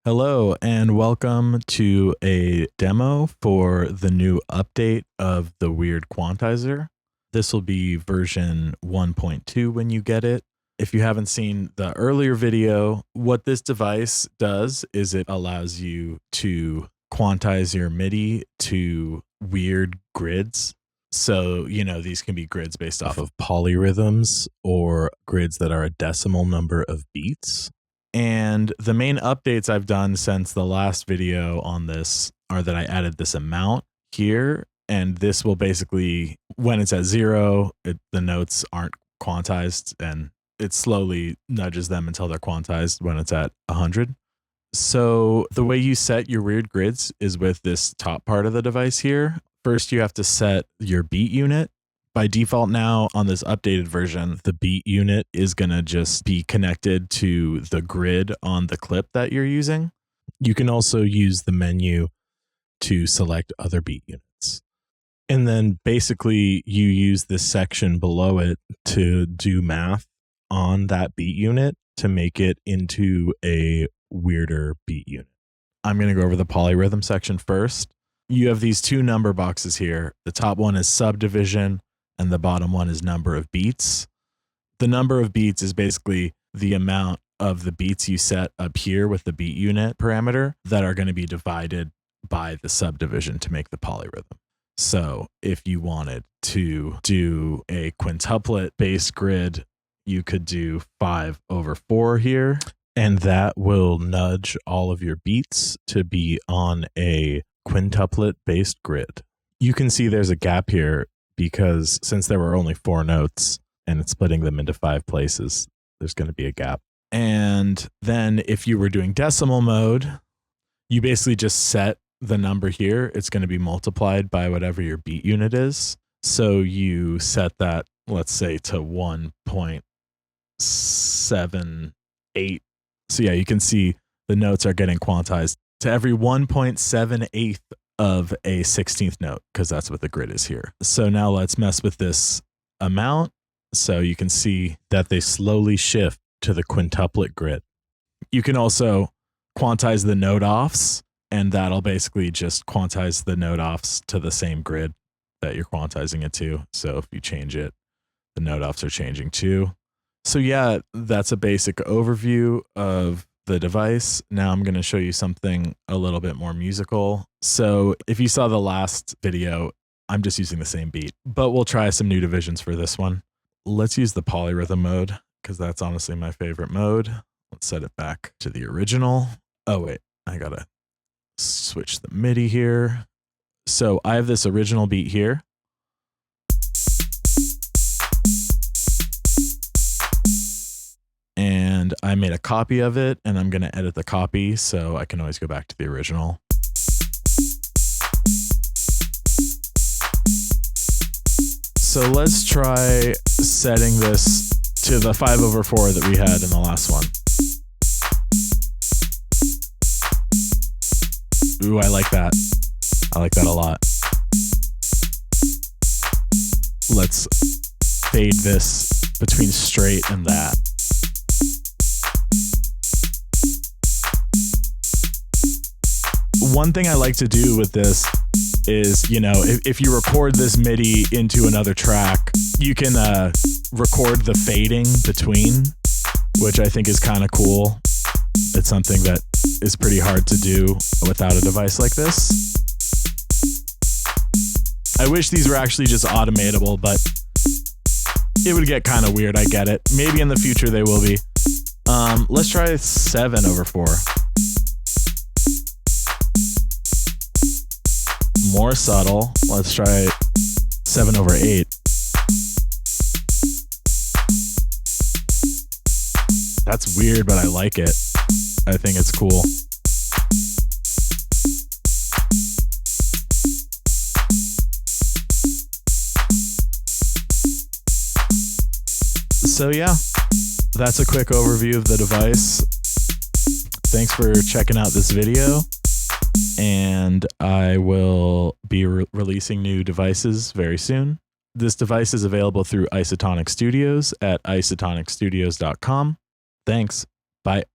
Hello and welcome to a demo for the new update of the Weird Quantizer. This will be version 1.2 when you get it. If you haven't seen the earlier video, what this device does is it allows you to quantize your MIDI to weird grids. So, these can be grids based off of polyrhythms or grids that are a decimal number of beats. And the main updates I've done since the last video on this are that I added this amount here, and this will basically, when it's at 0, the notes aren't quantized, and it slowly nudges them until they're quantized when it's at 100. So the way you set your weird grids is with this top part of the device here. First, you have to set your beat unit. By default now, on this updated version, the beat unit is going to just be connected to the grid on the clip that you're using. You can also use the menu to select other beat units. And then basically you use this section below it to do math on that beat unit to make it into a weirder beat unit. I'm going to go over the polyrhythm section first. You have these two number boxes here. The top one is subdivision, and the bottom one is number of beats. The number of beats is basically the amount of the beats you set up here with the beat unit parameter that are going to be divided by the subdivision to make the polyrhythm. So if you wanted to do a quintuplet based grid, you could do 5/4 here, and that will nudge all of your beats to be on a quintuplet based grid. You can see there's a gap here because since there were only 4 notes and it's splitting them into 5 places, there's going to be a gap. And then if you were doing decimal mode, you basically just set the number here. It's going to be multiplied by whatever your beat unit is. So you set that, let's say, to 1.78. So yeah, you can see the notes are getting quantized to every 1.78 of a 16th note, because that's what the grid is here. So now let's mess with this amount. So you can see that they slowly shift to the quintuplet grid. You can also quantize the note offs, and that'll basically just quantize the note offs to the same grid that you're quantizing it to. So if you change it, the note offs are changing too. So yeah, that's a basic overview of the device. Now I'm going to show you something a little bit more musical. So if you saw the last video, I'm just using the same beat, but we'll try some new divisions for this one. Let's use the polyrhythm mode because that's honestly my favorite mode. Let's set it back to the original. Oh wait, I gotta switch the MIDI here. So I have this original beat here. And I made a copy of it, and I'm going to edit the copy so I can always go back to the original. So let's try setting this to the 5/4 that we had in the last one. Ooh, I like that. I like that a lot. Let's fade this between straight and that. One thing I like to do with this is, if you record this MIDI into another track, you can record the fading between, which I think is kind of cool. It's something that is pretty hard to do without a device like this. I wish these were actually just automatable, but it would get kind of weird. I get it. Maybe in the future they will be. Let's try 7/4. More subtle. Let's try 7/8. That's weird, but I like it. I think it's cool. So yeah, that's a quick overview of the device. Thanks for checking out this video. And I will be releasing new devices very soon. This device is available through Isotonic Studios at isotonicstudios.com. Thanks. Bye.